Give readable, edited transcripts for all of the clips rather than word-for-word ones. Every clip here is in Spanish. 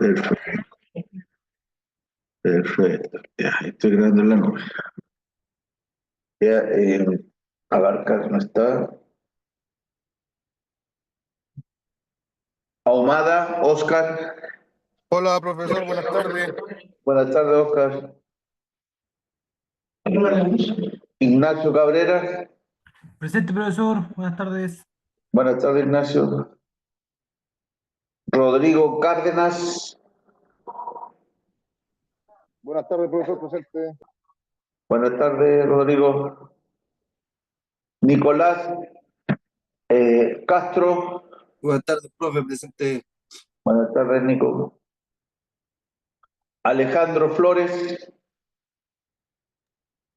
Perfecto, perfecto. Ya, estoy grabando en la nube. Ya, Abarcar no está. Ahumada, Oscar. Hola, profesor, buenas tardes. Buenas tardes, Oscar. Ignacio Cabrera. Presente, profesor. Buenas tardes. Buenas tardes, Ignacio. Rodrigo Cárdenas. Buenas tardes, profesor, presente. Buenas tardes, Rodrigo. Nicolás Castro. Buenas tardes, profe, presente. Buenas tardes, Nico. Alejandro Flores.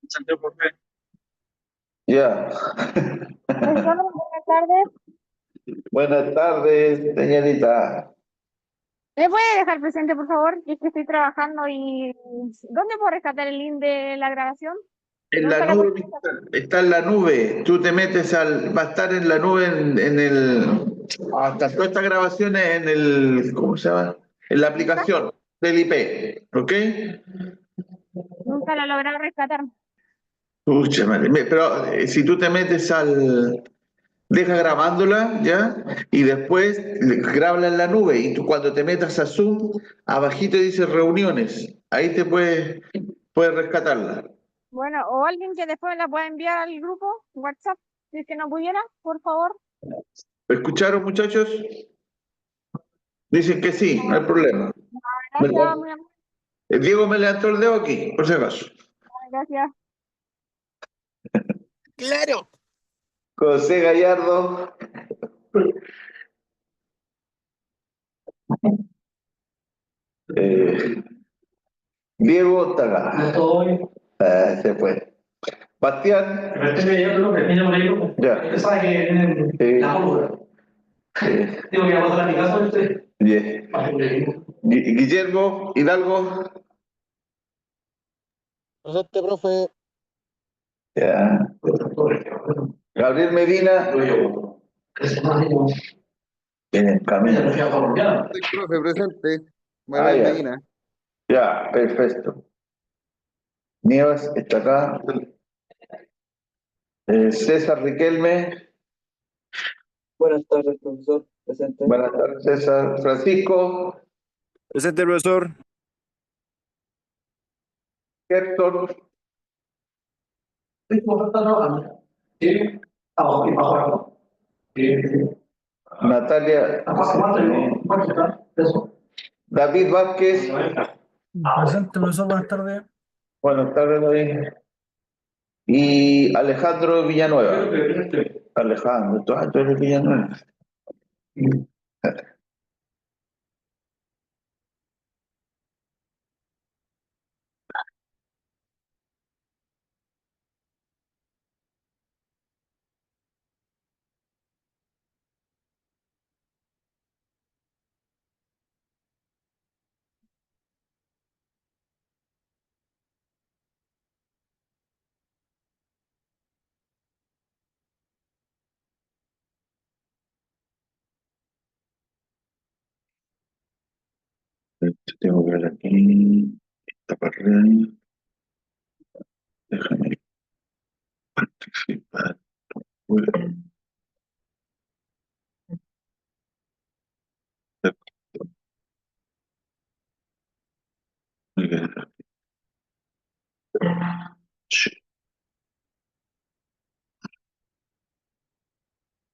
Presente, profe. Ya. Profesor, buenas tardes. Buenas tardes, señorita. ¿Me puede dejar presente, por favor? Es que estoy trabajando y... ¿Dónde puedo rescatar el link de la grabación? En ¿No la está la nube, cuestión? está en la nube. Tú te metes va a estar en la nube en el. Hasta todas estas grabaciones en el. ¿Cómo se llama? En la aplicación del IP. ¿Ok? Nunca la lograron rescatar. Pucha madre. Pero si tú te metes deja grabándola, ¿ya? Y después grábala en la nube. Y tú cuando te metas a Zoom, abajito dice reuniones. Ahí puedes rescatarla. Bueno, o alguien que después la pueda enviar al grupo WhatsApp, si es que no pudiera, por favor. ¿Escucharon, muchachos? Dicen que sí, no hay problema. Gracias, muy amable. Diego me levantó el dedo aquí, por si acaso. Gracias. ¡Claro! José Gallardo. Eh, Diego Tagada. Se fue. Bastián. Ya. Tengo que ir a pasar a mi casa, ¿viste? Bien. Guillermo Hidalgo. Presente, profe. Ya. Gabriel Medina. En el camino. Sí, profe, presente. Manuel Ya. Medina. Ya, perfecto. Nieves está acá. César Riquelme. Buenas tardes, profesor, presente. Buenas tardes, César. Francisco. Presente, profesor. Héctor. Sí. Abajo. Natalia. David Vázquez. Presente, profesor. Buenas tardes. Buenas tardes, David. Y Alejandro Villanueva. Alejandro, tú eres Villanueva. Tengo que ver aquí. Esta carrera. Déjame participar. Bueno, muy bien. Sí.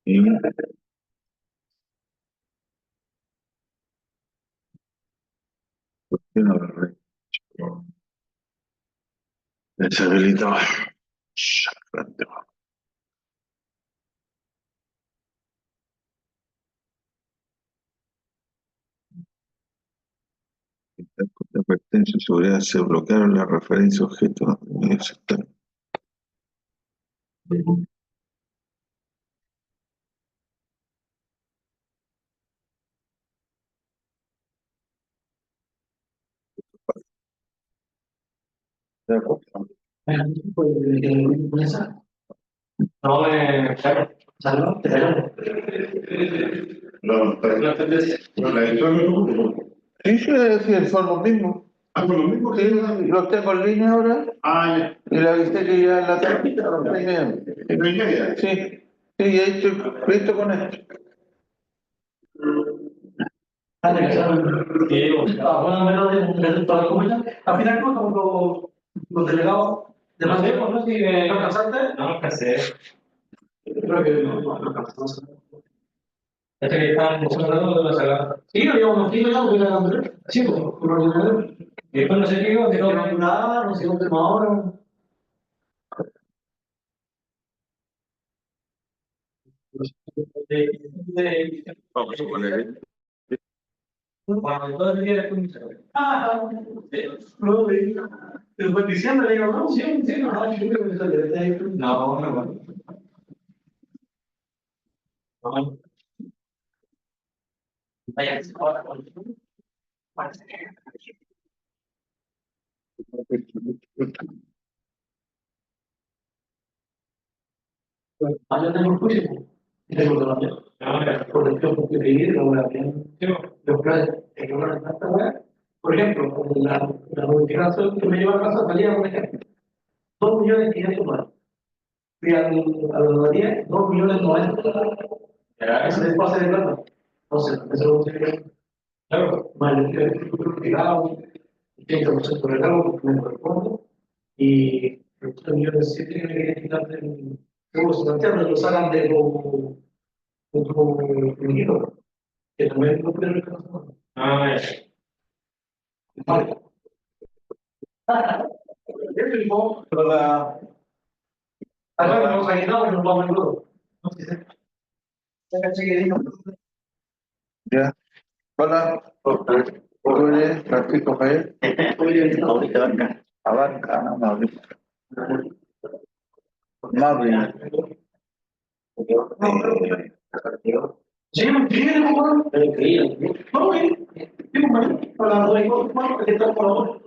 Y ¿por qué no agarré? Deshabilitado. De advertencia de seguridad se bloquearon las referencias objetos externos. De acuerdo. No, claro. Salud, No, la edición no. Sí, sí, sí, son los mismos. Ah, son los mismos Sí, los tengo en línea ahora Ah, y le avisé que ya en la tarde a las 6:30. ya. ¿No hay media? Sí, sí, y ahí estoy listo con esto. Antes que sea, bueno, menos de todas las comunidades. Al final, como los delegados de más tiempo, ¿no? Si no alcanzaste. No alcancé. Creo que no alcanzamos. Este que estaban tratando de la saga. Sí, lo llevamos aquí, ya, porque era Andrés. Sí, por lo general. Y después no sé qué, que no nada, no sé dónde más ahora. Vamos a poner. Bueno, todo el día después. Luego después diciendo, le digo, no, sí, sí, no, yo creo que eso le está ahí. No, no, no. Vaya, ahora, yo tengo un juicio. Tengo que hacer. Por ejemplo, porque pedir la oración. Los planes, por ejemplo, con la modificación que me lleva a casa, salía, por ejemplo, 2.500.000 más. Fui a la 10, 2.090.000. Eso es base de plata. Entonces, eso es lo que claro, más el privado, 30% de regalo, que me corresponde, y los 3.000.000 sí tienen que quitar del seguro social, lo sacan de tu dinero, que también lo pueden reconocer. Ah, ya. Vale. Eso es como para ahora vamos a quitar y nos vamos a todo. No sé si Ya. Hola, ¿tú eres Francisco Javier? ahorita banca. Abarca, no, Mauricio. Mauricio. Sí, sí, no, increíble. No, para la doy, que está por favor.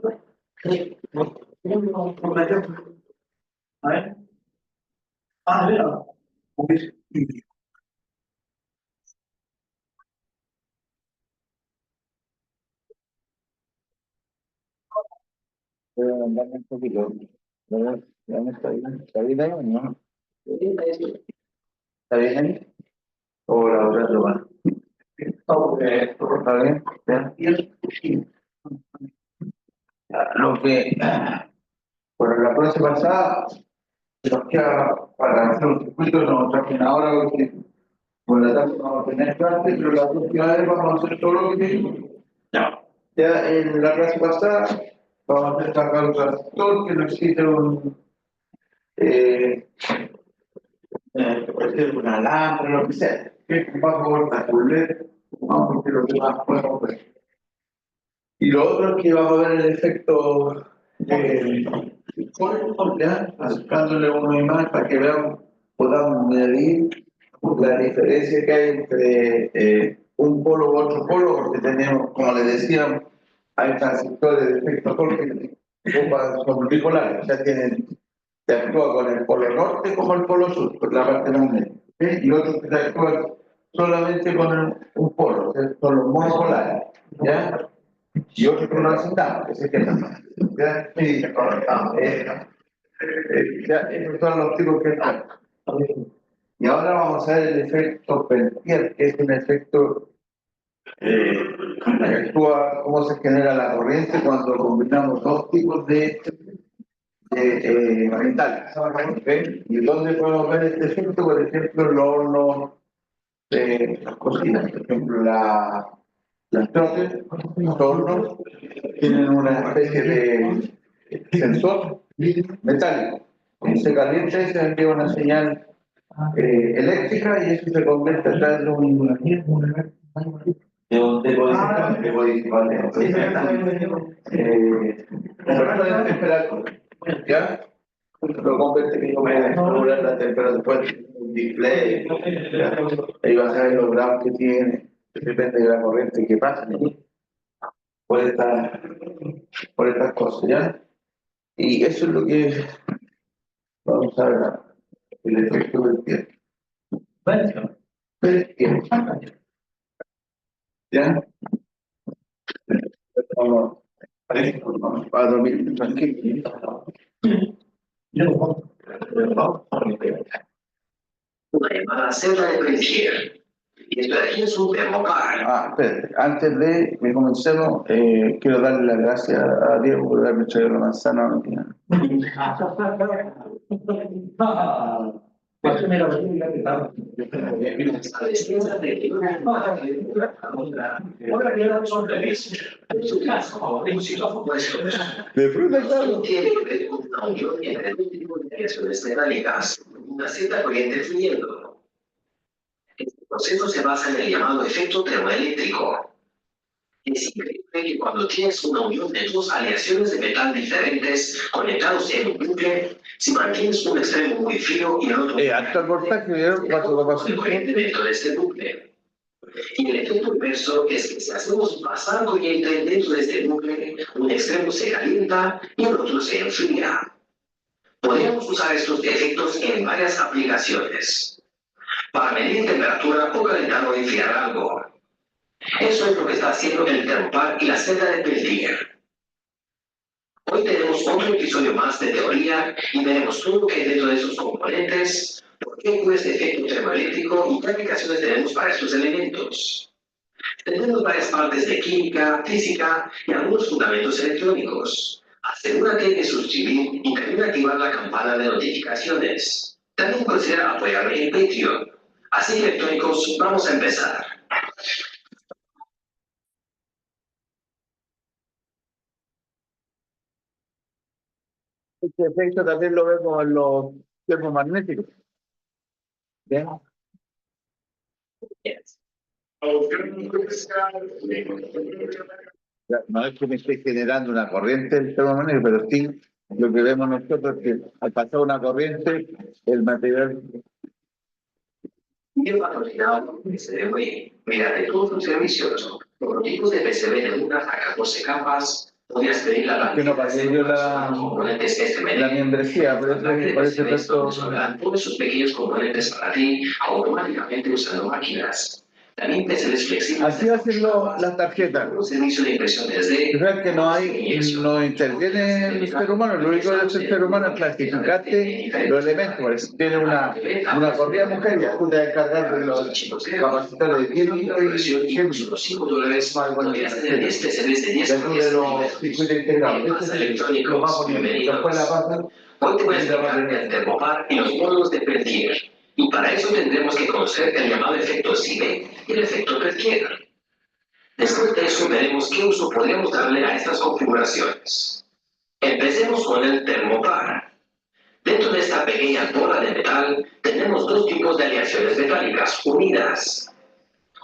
A ver. Ah, mira. Voy a mandarme un poquito. ¿Verdad? ¿Ya me está bien? ¿Está bien ahí o no? ¿Está bien ahí? ¿O la otra lo va? ¿Está bien? ¿Ya? Lo que, bueno, la clase pasada nos queda para hacer un circuito, nos trajen ahora porque por la tarde vamos a tener clase, pero la próxima vez vamos a hacer todo lo que tenemos. Ya en la clase pasada vamos a hacer sacar un transistor que necesita un, por ejemplo, una lámpara, lo que sea. Que vamos a cortar un LED, vamos a hacer lo que más podemos ver. Y lo otro es que vamos a ver el efecto ya, acercándole una imagen para que veamos, podamos medir la diferencia que hay entre un polo u otro polo, porque tenemos, como les decíamos, hay transistores de efecto Hall que son bipolares, o sea, se actúa con el polo norte como el polo sur, con la parte magnética, ¿sí? Y otros que se actúan solamente con un polo, o sea, son los monopolares, ¿ya? Y otros que no necesitamos, que se quedan. ¿Ya? Y correctamos. Ya, esos son los tipos que están. Y ahora vamos a ver el efecto Peltier, que es un efecto que actúa, cómo se genera la corriente cuando combinamos dos tipos de metales. ¿Okay? ¿Y dónde podemos ver este efecto? Por ejemplo, los hornos de las cocinas, por ejemplo, las troces, los hornos, tienen una especie de sensor metálico. Cuando se calienta, se envía una señal eléctrica y eso se convierte a través de un decodificador. De temperatura. ¿Ya? Lo convierte que yo me regular la temperatura del display. ¿Ya? Ahí vas a ver los grados que tiene, depende de la corriente que pasa, ¿no? por esta, por estas cosas, ¿ya? Y eso es lo que vamos a ver, el efecto del tiempo. Del tiempo. ¿Ya? Vamos a dormir tranquilo. Una llamada celda de Pelletier. Y esto de aquí es un termopar. Espérate, antes de que comencemos, quiero darle las gracias a Diego por haberme traído la manzana. De fruta, claro. Tiene que ver con una unión entre dos tipos de reacciones metálicas, una cierta corriente fluyendo. Este proceso se basa en el llamado efecto termoeléctrico. Es increíble que cuando tienes una unión de dos aleaciones de metal diferentes conectados en un bucle, si mantienes un extremo muy frío y el otro Alto el voltaje, ¿vieron? ¿Cuánto lo pasó? de corriente dentro de este bucle. Y el efecto inverso es que si hacemos pasar corriente dentro de este bucle, un extremo se calienta y el otro se enfría. Podríamos usar estos efectos en varias aplicaciones. Para medir temperatura o calentar o enfriar algo. Eso es lo que está haciendo el termopar y la celda de Peltier. Hoy tenemos otro episodio más de teoría y veremos todo lo que hay dentro de esos componentes, por qué ocurre este efecto termoeléctrico y qué aplicaciones tenemos para estos elementos. Tenemos varias partes de química, física y algunos fundamentos electrónicos. Asegúrate de suscribir y también activar la campana de notificaciones. También considera apoyarme en Patreon. Así que electrónicos, vamos a empezar. Este efecto también lo vemos en los termomagnéticos. ¿Bien? No es que me esté generando una corriente el termomagnético, pero sí lo que vemos nosotros es que al pasar una corriente, el material. Bien patrocinado, dice, oye, mira, de todos los servicios, prototipos de PCB de una a 14 capas, podrías pedir la Que no pagué yo componentes la membresía, por eso esto. todos esos pequeños componentes para ti automáticamente usando máquinas. También PCBs flexibles. Así hacen las tarjetas. Un servicio de impresión 3D. ¿Verdad que no interviene el ser humano? Lo único que hace el ser humano es clasificarte los elementos. Por eso tiene una corrida mujer y tú te vas a encargar de los capacitores de 10 litros y los $5 más bueno, de 10 PCBs de 10 de los circuitos integrados. Lo vamos a poner. Después la pasan. Hoy te voy a explicar el termopar y los módulos de Peltier. Y para eso tendremos que conocer el llamado efecto Seebeck y el efecto Peltier. Después de eso veremos qué uso podríamos darle a estas configuraciones. Empecemos con el termopar. Dentro de esta pequeña bola de metal tenemos dos tipos de aleaciones metálicas unidas.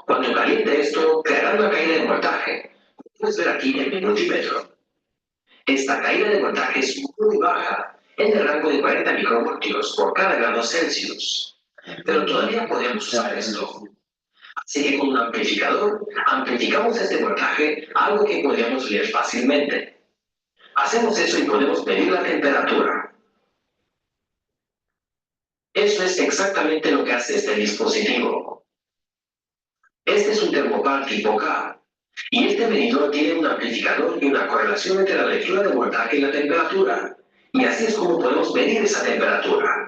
Cuando caliente esto, creará una caída de voltaje. Puedes ver aquí el minultímetro. Esta caída de voltaje es muy baja, en el rango de 40 microvoltios por cada grado Celsius. Pero todavía podemos usar esto. Así que con un amplificador, amplificamos este voltaje a algo que podríamos leer fácilmente. Hacemos eso y podemos medir la temperatura. Eso es exactamente lo que hace este dispositivo. Este es un termopar tipo K. Y este medidor tiene un amplificador y una correlación entre la lectura de voltaje y la temperatura. Y así es como podemos medir esa temperatura.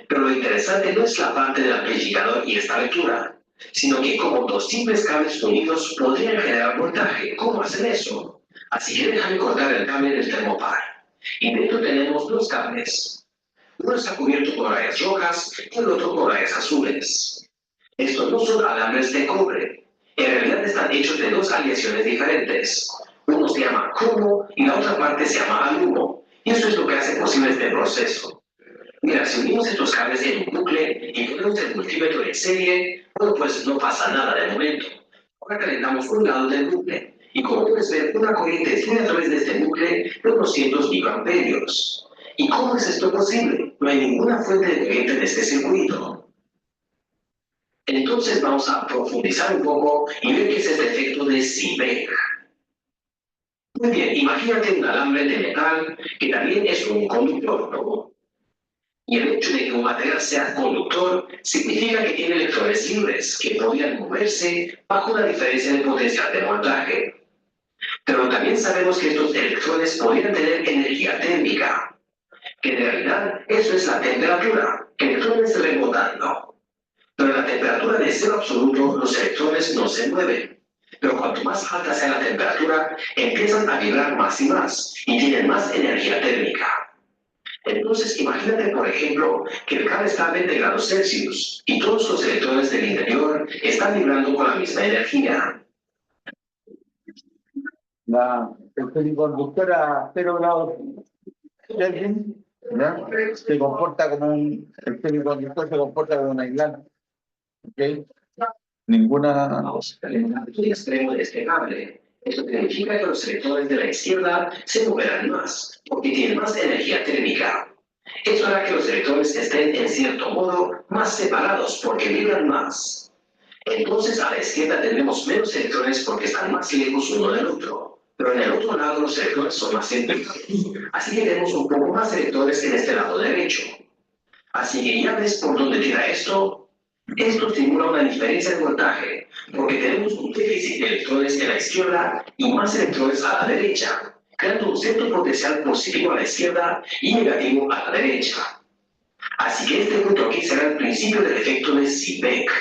Pero lo interesante no es la parte del amplificador y esta lectura, sino que como dos simples cables unidos podrían generar voltaje. ¿Cómo hacen eso? Así que déjame cortar el cable del termopar. Y dentro tenemos dos cables. Uno está cubierto con rayas rojas y el otro con rayas azules. Estos no son alambres de cobre. En realidad están hechos de dos aleaciones diferentes. Uno se llama cromo y la otra parte se llama alumo. Y eso es lo que hace posible este proceso. Mira, si unimos estos cables en un bucle y ponemos el multímetro en serie, bueno, pues no pasa nada de momento. Ahora calentamos un lado del bucle y como puedes ver, una corriente fluye a través de este bucle de unos cientos microamperios. ¿Y cómo es esto posible? No hay ninguna fuente de corriente en este circuito. Entonces vamos a profundizar un poco y ver qué es este efecto de Seebeck. Muy bien, imagínate un alambre de metal que también es un conductor, ¿no? Y el hecho de que un material sea conductor significa que tiene electrones libres que podrían moverse bajo una diferencia de potencial de voltaje. también sabemos que estos electrones podrían tener energía térmica, que en realidad eso es la temperatura, electrones rebotando. Pero en la temperatura de cero absoluto, los electrones no se mueven. Pero cuanto más alta sea la temperatura, empiezan a vibrar más y más, y tienen más energía térmica. Entonces, imagínate, por ejemplo, que el cable está a 20 grados Celsius, y todos los electrones del interior están vibrando con la misma energía. El semiconductor a 0 grados Kelvin, ¿ya? Se comporta como el semiconductor se comporta como un aislante. ¿Ok? Ninguna. El extremo de este cable. Esto significa que los electrones de la izquierda se moverán más, porque tienen más energía térmica. Eso hará que los electrones estén, en cierto modo, más separados, porque vibran más. Entonces, a la izquierda tendremos menos electrones porque están más lejos uno del otro. Pero en el otro lado los electrones son más centrados. Así que tenemos un poco más electrones en este lado derecho. Así que ya ves por dónde tira esto. Esto simula una diferencia de voltaje, porque tenemos un déficit de electrones en la izquierda y más electrones a la derecha, creando un centro potencial positivo a la izquierda y negativo a la derecha. Así que este punto aquí será el principio del efecto de Seebeck.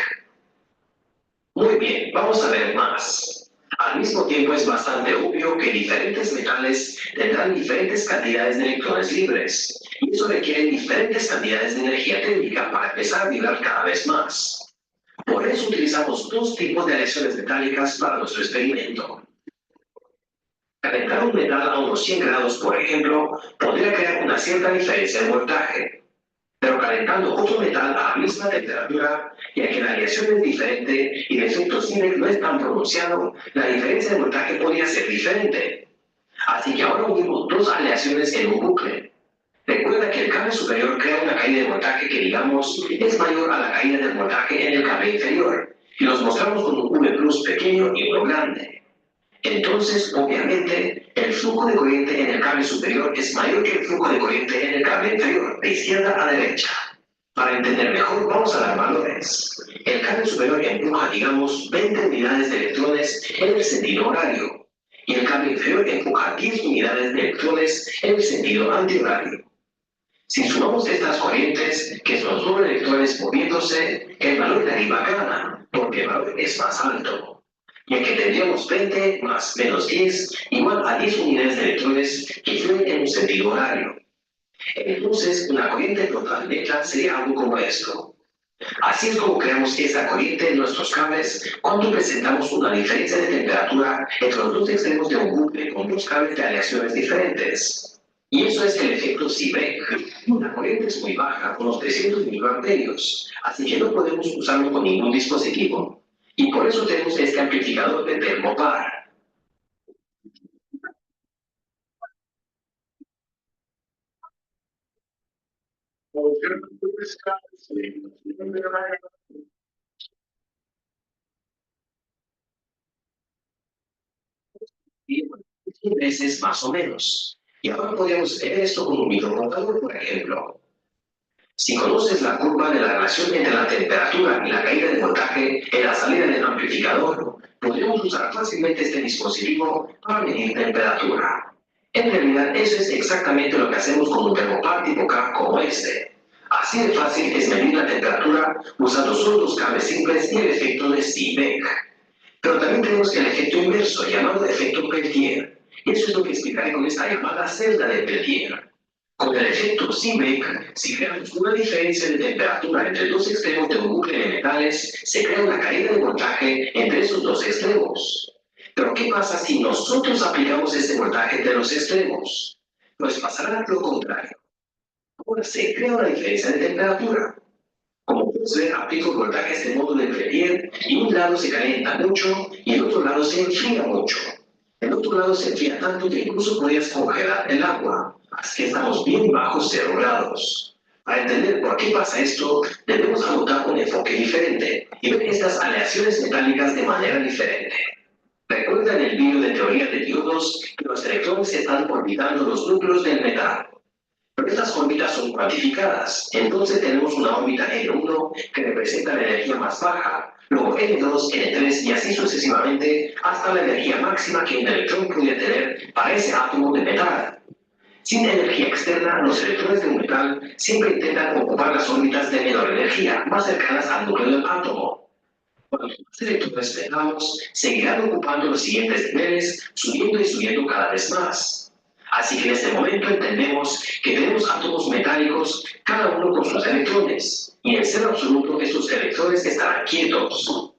Muy bien, vamos a ver más. Al mismo tiempo es bastante obvio que diferentes metales tendrán diferentes cantidades de electrones libres, y eso requiere diferentes cantidades de energía térmica para empezar a vibrar cada vez más. Por eso utilizamos dos tipos de aleaciones metálicas para nuestro experimento. Calentar un metal a unos 100 grados, por ejemplo, podría crear una cierta diferencia de voltaje. Pero calentando otro metal a la misma temperatura, ya que la aleación es diferente y el efecto Seebeck no es tan pronunciado, la diferencia de voltaje podría ser diferente. Así que ahora unimos dos aleaciones en un bucle. Recuerda que el cable superior crea una caída de voltaje que, digamos, es mayor a la caída del voltaje en el cable inferior, y los mostramos con un V+ pequeño y uno grande. Entonces, obviamente, el flujo de corriente en el cable superior es mayor que el flujo de corriente en el cable inferior, de izquierda a derecha. Para entender mejor, vamos a dar valores. El cable superior empuja, digamos, 20 unidades de electrones en el sentido horario, y el cable inferior empuja 10 unidades de electrones en el sentido antihorario. Si sumamos estas corrientes, que son solo electrones moviéndose, el valor de arriba gana, porque el valor es más alto. Ya que tendríamos 20 más menos 10 igual a 10 unidades de electrones que fluyen en un sentido horario. Entonces, una corriente total neta sería algo como esto. Así es como creamos esa corriente en nuestros cables cuando presentamos una diferencia de temperatura entre los dos extremos de un bucle con dos cables de aleaciones diferentes. Y eso es el efecto Seebeck. La corriente es muy baja, unos 300 microamperios, así que no podemos usarlo con ningún dispositivo. Y por eso tenemos este amplificador de termopar. Veces más o menos. Y ahora podemos ver esto con un microcontador, por ejemplo. Si conoces la curva de la relación entre la temperatura y la caída de voltaje en la salida del amplificador, podemos usar fácilmente este dispositivo para medir temperatura. En realidad, eso es exactamente lo que hacemos con un termopar tipo K como este. Así de fácil es medir la temperatura usando solo dos cables simples y el efecto de Seebeck. Pero también tenemos el efecto inverso, llamado efecto Peltier. Y eso es lo que explicaré con esta llamada celda de Peltier. Con el efecto Seebeck, si creamos una diferencia de temperatura entre dos extremos de un bucle de metales, se crea una caída de voltaje entre esos dos extremos. Pero ¿qué pasa si nosotros aplicamos este voltaje entre los extremos? Pues pasará lo contrario. Ahora se crea una diferencia de temperatura. Como puedes ver, aplico el voltaje a este modo de Peltier y un lado se calienta mucho y el otro lado se enfría mucho. El otro lado se enfría tanto que incluso podrías congelar el agua. Así que estamos bien bajo 0 grados. Para entender por qué pasa esto, debemos adoptar un enfoque diferente y ver estas aleaciones metálicas de manera diferente. Recuerda en el vídeo de teoría de diodos que los electrones están orbitando los núcleos del metal. Pero estas órbitas son cuantificadas, entonces tenemos una órbita N1 que representa la energía más baja, luego N2, N3 y así sucesivamente hasta la energía máxima que un electrón podría tener para ese átomo de metal. Sin energía externa, los electrones de un metal siempre intentan ocupar las órbitas de menor energía, más cercanas al núcleo del átomo. Cuando más electrones metamos, seguirán ocupando los siguientes niveles, subiendo y subiendo cada vez más. Así que en este momento entendemos que tenemos átomos metálicos, cada uno con sus electrones, y en cero absoluto estos electrones estarán quietos.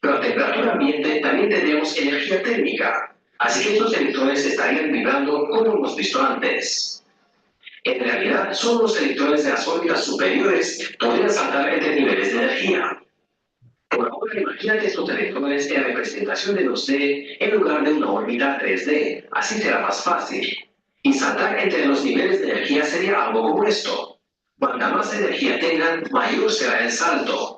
Pero a temperatura ambiente también tenemos energía térmica, así que estos electrones estarían vibrando como hemos visto antes. En realidad, solo los electrones de las órbitas superiores podrían saltar entre niveles de energía. Por ahora, imagínate estos electrones en representación de 2D en lugar de una órbita 3D, así será más fácil. Y saltar entre los niveles de energía sería algo como esto. Cuanta más energía tengan, mayor será el salto.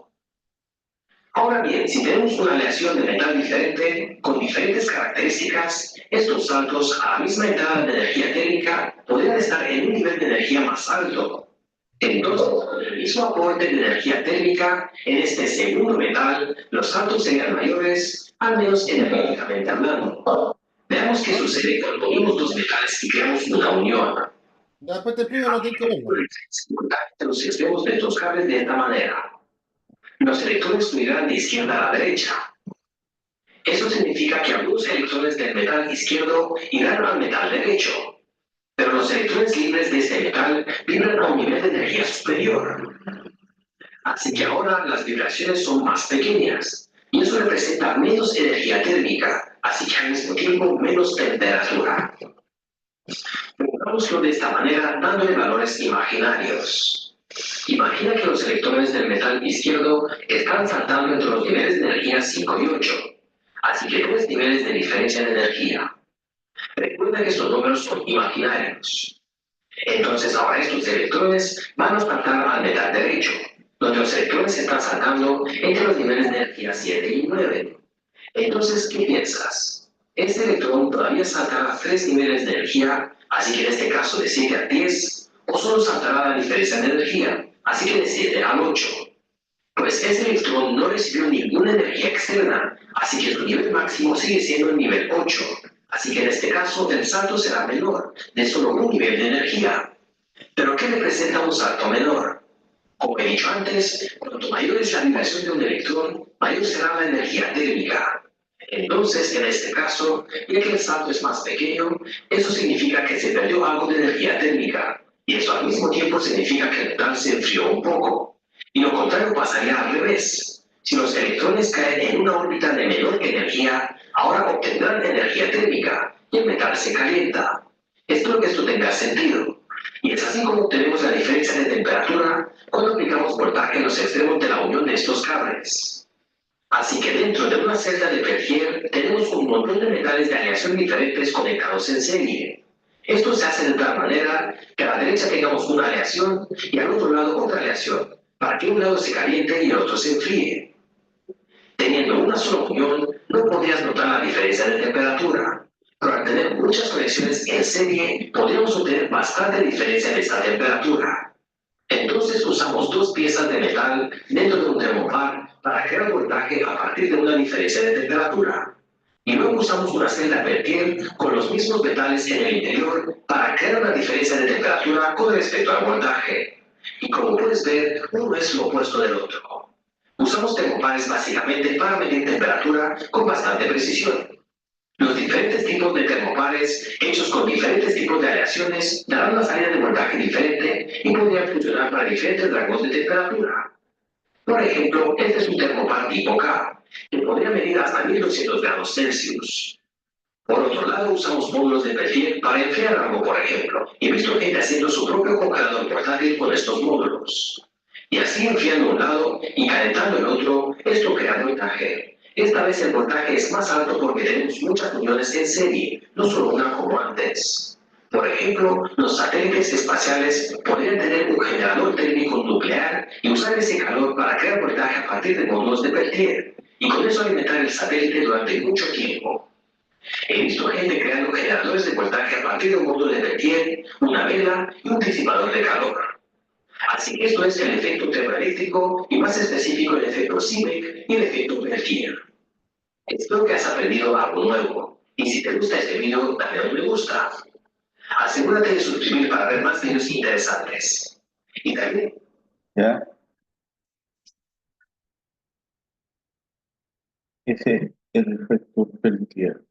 Ahora bien, si tenemos una aleación de metal diferente, con diferentes características, estos saltos a la misma entrada de energía térmica podrían estar en un nivel de energía más alto. Entonces, con el mismo aporte de energía térmica, en este segundo metal, los saltos serían mayores, al menos energéticamente hablando. Veamos qué sucede cuando unimos dos metales y creamos una unión. Después te explico lo que hay que ver. Los extremos de estos cables de esta manera. Los electrones fluirán de izquierda a la derecha. Eso significa que algunos electrones del metal izquierdo irán al metal derecho, pero los electrones libres de este metal vibran a un nivel de energía superior. Así que ahora las vibraciones son más pequeñas, y eso representa menos energía térmica, así que al mismo tiempo menos temperatura. Pongámoslo de esta manera dándole valores imaginarios. Imagina que los electrones del metal izquierdo están saltando entre los niveles de energía 5 y 8, así que 3 niveles de diferencia de energía. Recuerda que estos números son imaginarios. Entonces ahora estos electrones van a saltar al metal derecho, donde los electrones están saltando entre los niveles de energía 7 y 9. Entonces, ¿qué piensas? Este electrón todavía saltará 3 niveles de energía, así que en este caso de 7 a 10, o solo saltará la diferencia de energía, así que de 7 al 8. Pues ese electrón no recibió ninguna energía externa, así que su nivel máximo sigue siendo el nivel 8. Así que en este caso el salto será menor, de solo un nivel de energía. ¿Pero qué representa un salto menor? Como he dicho antes, cuanto mayor es la vibración de un electrón, mayor será la energía térmica. Entonces, en este caso, ya que el salto es más pequeño, eso significa que se perdió algo de energía térmica. Y eso al mismo tiempo significa que el metal se enfrió un poco. Y lo contrario pasaría al revés. Si los electrones caen en una órbita de menor energía, ahora obtendrán energía térmica y el metal se calienta. Espero que esto tenga sentido. Y es así como obtenemos la diferencia de temperatura cuando aplicamos voltaje en los extremos de la unión de estos cables. Así que dentro de una celda de Peltier tenemos un montón de metales de aleación diferentes conectados en serie. Esto se hace de tal manera que a la derecha tengamos una aleación y al otro lado otra aleación, para que un lado se caliente y el otro se enfríe. Teniendo una sola unión, no podrías notar la diferencia de temperatura, pero al tener muchas conexiones en serie, podríamos obtener bastante diferencia de esta temperatura. Entonces usamos dos piezas de metal dentro de un termopar para crear voltaje a partir de una diferencia de temperatura. Y luego usamos una celda Peltier con los mismos metales en el interior para crear una diferencia de temperatura con respecto al voltaje. Y como puedes ver, uno es lo opuesto del otro. Usamos termopares básicamente para medir temperatura con bastante precisión. Los diferentes tipos de termopares, hechos con diferentes tipos de aleaciones, darán una salida de voltaje diferente y podrían funcionar para diferentes rangos de temperatura. Por ejemplo, este es un termopar tipo K, que podría medir hasta 1200 grados Celsius. Por otro lado, usamos módulos de Peltier para enfriar algo, por ejemplo, y he visto gente haciendo su propio congelador portátil con estos módulos. Y así enfriando un lado y calentando el otro, esto crea voltaje. Esta vez el voltaje es más alto porque tenemos muchas uniones en serie, no solo una como antes. Por ejemplo, los satélites espaciales podrían tener un generador térmico nuclear y usar ese calor para crear voltaje a partir de módulos de Peltier, y con eso alimentar el satélite durante mucho tiempo. He visto gente creando generadores de voltaje a partir de un módulo de Peltier, una vela y un disipador de calor. Así que esto es el efecto termoeléctrico y más específico el efecto Seebeck y el efecto Peltier. Espero que has aprendido algo nuevo. Y si te gusta este video, dale un me gusta. Asegúrate de suscribir para ver más videos interesantes. Y también... ¿Ya? Ese es el efecto Peltier.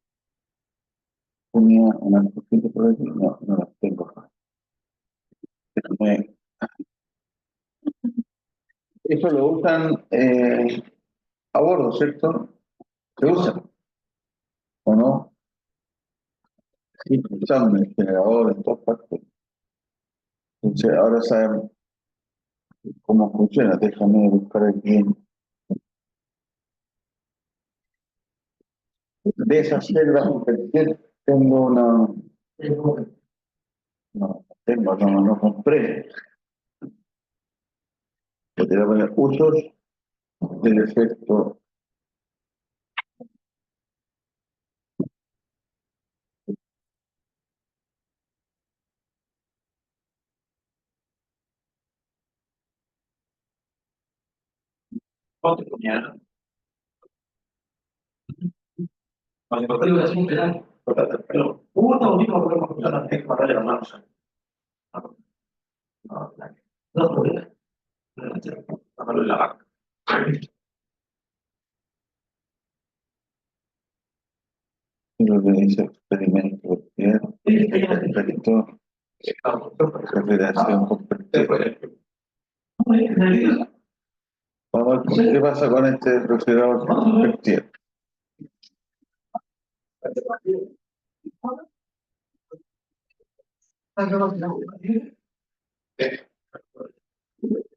Tenía una cosita por aquí, no las tengo. Pero eso lo usan a bordo, ¿cierto? ¿Se usa o no? Sí, usan el generador en todas partes. Entonces, ahora saben cómo funciona. Déjame buscar aquí. De esas celdas, tengo una. No compré. Yo te voy a poner usos del efecto. Pero uno mismo podemos usar la técnica de las manos. No podría. La vaca. Lo que dice experimento, experimento, refrigeración compartida. Vamos a ver qué pasa con este refrigerador compartido.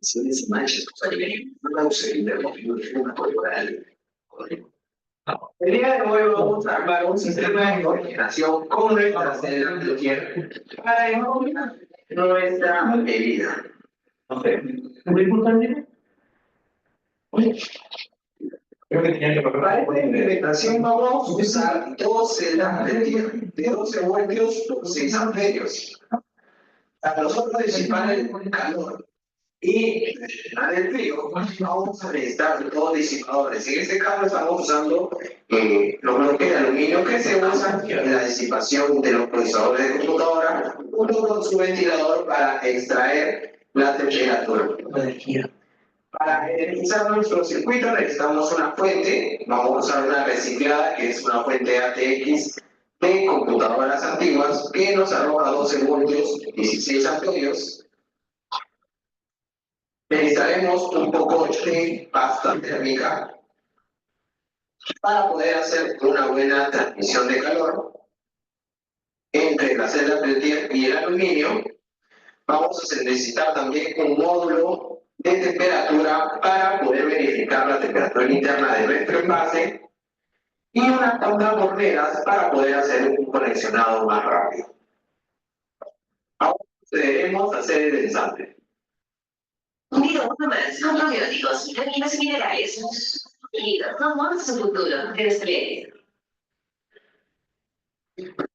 Si manchas, no use una corporal. El día de hoy vamos a armar un sistema de coordinación con nuestras células de tierra para denominar nuestra bebida. ¿Muy importante? Para esta implementación vamos a usar 12 lámparas de 12 voltios por 6 amperios. Para nosotros disipar el calor y gestionar el frío, vamos a necesitar dos disipadores. En este caso estamos usando los bloques de aluminio que se usan en la disipación de los procesadores de computadora, junto con su ventilador para extraer la temperatura. Para energizar nuestro circuito necesitamos una fuente. Vamos a usar una reciclada, que es una fuente ATX de computadoras antiguas, que nos arroja 12 voltios, 16 amperios. Necesitaremos un poco de pasta térmica para poder hacer una buena transmisión de calor entre la celda Peltier y el aluminio. Vamos a necesitar también un módulo de temperatura para poder verificar la temperatura interna de nuestro envase y unas cuantas borneras para poder hacer un conexionado más rápido. Ahora procederemos a hacer el ensamble. Unido a más probióticos, vitaminas y minerales. Unido a su futuro de estrés.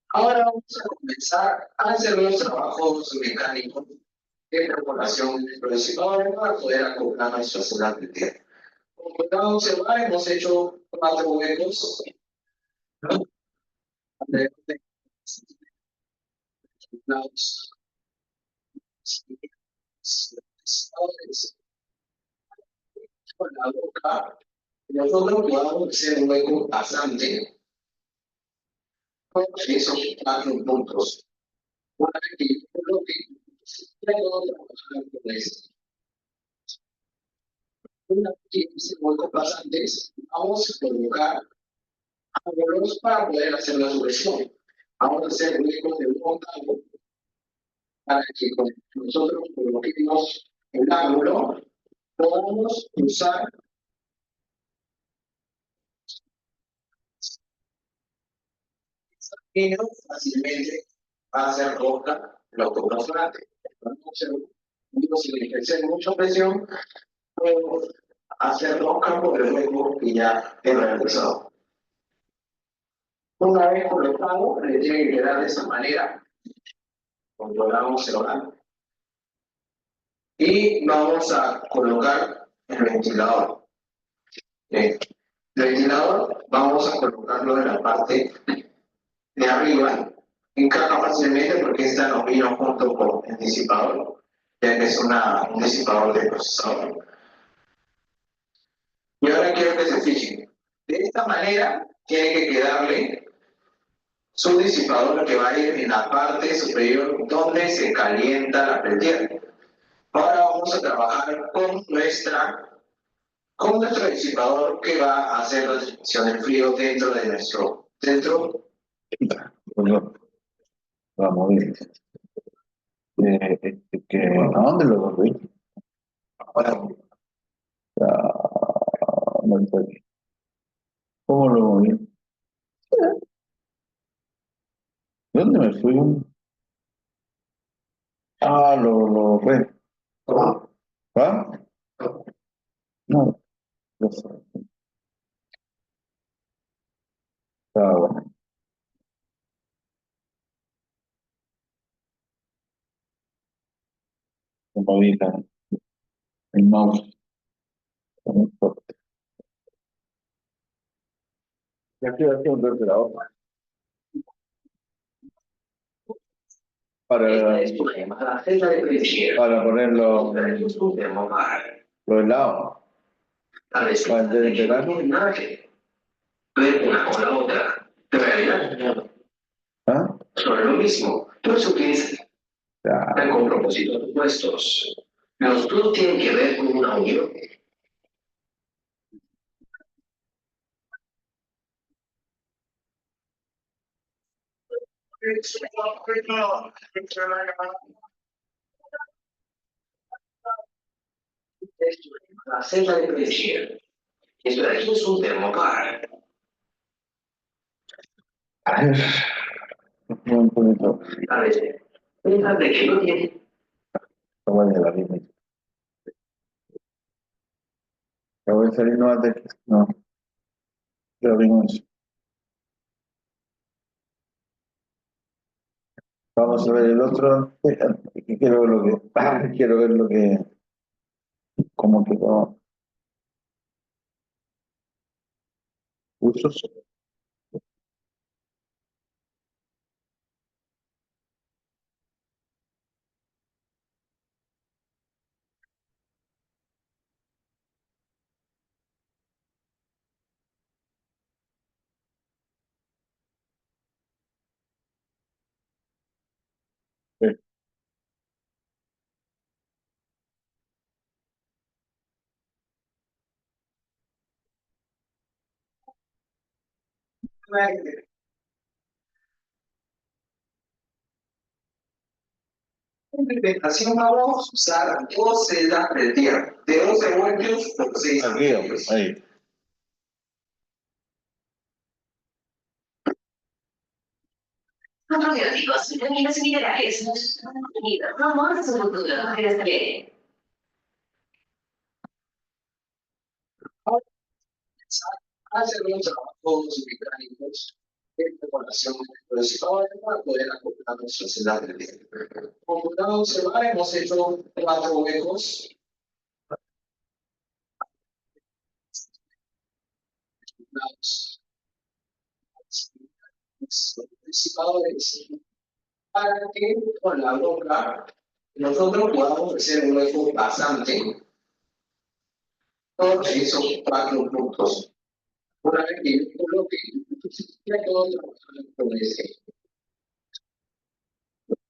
Ahora vamos a comenzar a hacer los trabajos mecánicos de preparación del procesador para poder acoplar nuestra celda de tierra. Como pueden observar, hemos hecho 4 huecos. Con la boca, nosotros podamos hacer un hueco pasante con esos 4 puntos. Una vez que yo coloque, puedo trabajar con esto. Una vez que ese hueco pasante, vamos a colocar ángulos para poder hacer la supresión. Vamos a hacer huecos de un octavo para que nosotros coloquemos el ángulo, podamos usar fácilmente va a ser rosca lo que nos trate. Sin ejercer mucha presión, puedo hacer rosca por el hueco que ya he realizado. Una vez colocado, le tiene que quedar de esa manera. Controlamos el hogar. Y vamos a colocar el ventilador. El ventilador vamos a colocarlo en la parte de arriba encaja fácilmente porque esta no vino junto con el disipador, ya que es un disipador de procesador. Y ahora quiero que se fijen. De esta manera tiene que quedarle su disipador que va a ir en la parte superior donde se calienta la peltier. Ahora vamos a trabajar con nuestro disipador que va a hacer la distribución del frío dentro de nuestro Bueno, vamos bien. ¿A dónde lo volví? No está aquí. ¿Cómo lo moví? ¿Dónde me fui? Lo fue. ¿Ah? No, no sé. Bueno. Me moví el mouse. No importa. Ya estoy haciendo el trabajo. Esta es una llamada celda de peltier. Para ponerlo Es un termobar. los helados. La descripción de que no tiene nada que ver una con la otra. En realidad, ¿Ah? son lo mismo. Todo eso utilizan Ya. con propósitos opuestos. Los dos tienen que ver con una unión. La celda de peltier. Esto de aquí es un termobar. A ver. Un poquito. A veces, piensan de que no tiene. Acabo de la misma. Acabo de salir no antes. No. Ya vimos. Vamos a ver el otro. Quiero ver lo que. Quiero ver lo que. Cómo quedó. Usos. Sí. En implementación vamos a usar 2 celdas peltier de 12 voltios por 6 Aquí, hombre. Ahí. Probióticos, vitaminas y minerales. Unidos, vamos a su futuro. Despliegue. Hacer unos trabajos mecánicos de preparación del disipador para poder acoplar nuestra celda peltier. Como podrán observar, hemos hecho 4 huecos. Disipadores para que con la boca nosotros podamos hacer un hueco pasante por esos 4 puntos. Una vez que yo coloque, ya todo trabajar con ese.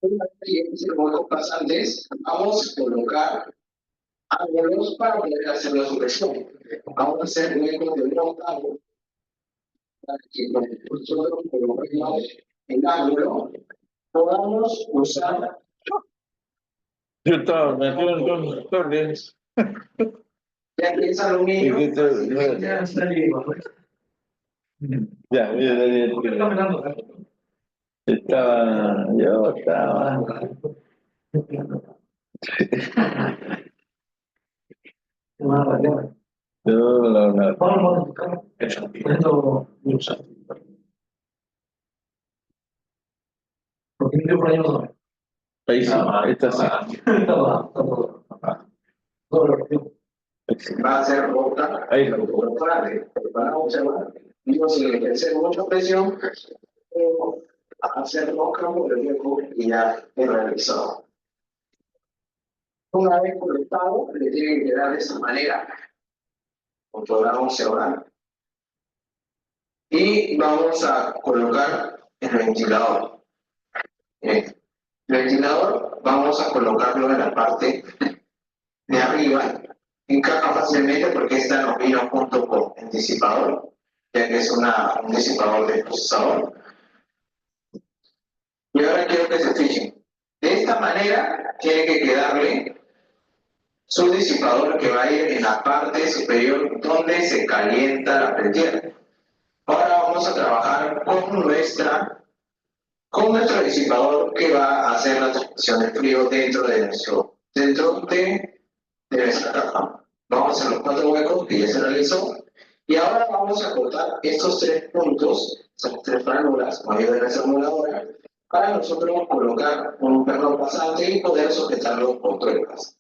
Una vez que hicimos huecos pasantes, vamos a colocar ángulos para poder hacer la supresión. Vamos a hacer huecos de 1 octavo para que nosotros coloquemos el ángulo, podamos usar. Yo estaba metido en dos torres. Ya que es aluminio. Ya salimos. Ya, voy a dar ¿Por qué está mirando? Yo estaba. Vamos a buscar. Esto usa. Porque yo por ahí no. Ahí sí, esta sí. Va a ser boca. Ahí. Para observar. Digo, sin ejercer mucha presión, a hacer los campos de riesgo que ya he realizado. Una vez conectado, le tiene que quedar de esa manera. Controlamos ahora. Y vamos a colocar el ventilador. El ventilador vamos a colocarlo en la parte de arriba. Encaja fácilmente porque esta nos vino junto con el disipador, ya que es un disipador de procesador. Y ahora quiero que se fijen. De esta manera tiene que quedarle su disipador que va a ir en la parte superior donde se calienta la peltier. Ahora vamos a trabajar con nuestro disipador que va a hacer la transmisión de frío dentro de nuestra caja. Vamos a hacer los 4 huecos que ya se realizó. Y ahora vamos a cortar estos 3 puntos, esas 3 ranuras, con ayuda de nuestra emuladora, para nosotros colocar un perno pasante y poder sujetarlo con tuercas.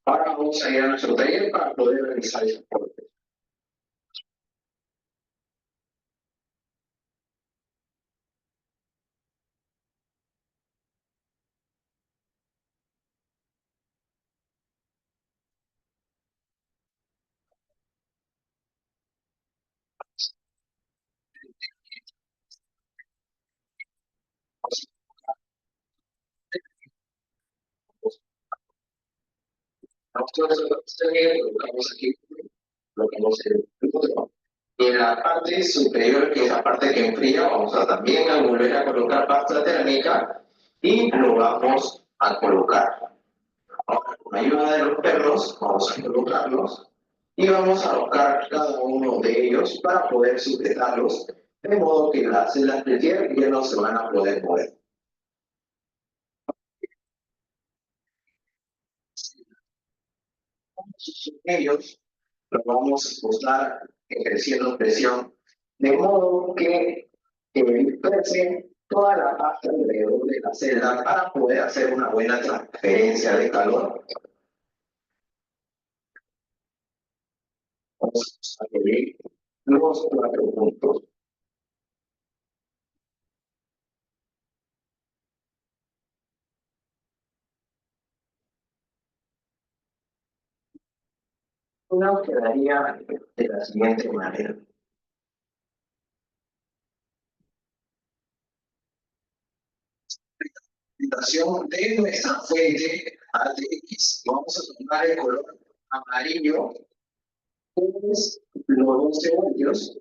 Ahora vamos a ir a nuestro taller para poder realizar ese corte. Nosotros colocamos aquí, colocamos el otro. Y en la parte superior, que es la parte que enfría, vamos a también a volver a colocar pasta térmica y lo vamos a colocar. Ahora, con ayuda de los perros, vamos a colocarlos y vamos a alocar cada uno de ellos para poder sujetarlos, de modo que las celdas de tierra ya no se van a poder mover. Ellos los vamos a ajustar ejerciendo presión, de modo que dispersen toda la pasta alrededor de la celda para poder hacer una buena transferencia de calor. Vamos a medir los 4 puntos. Una quedaría de la siguiente manera. De nuestra fuente ATX. Vamos a tomar el color amarillo, que es los 12 voltios,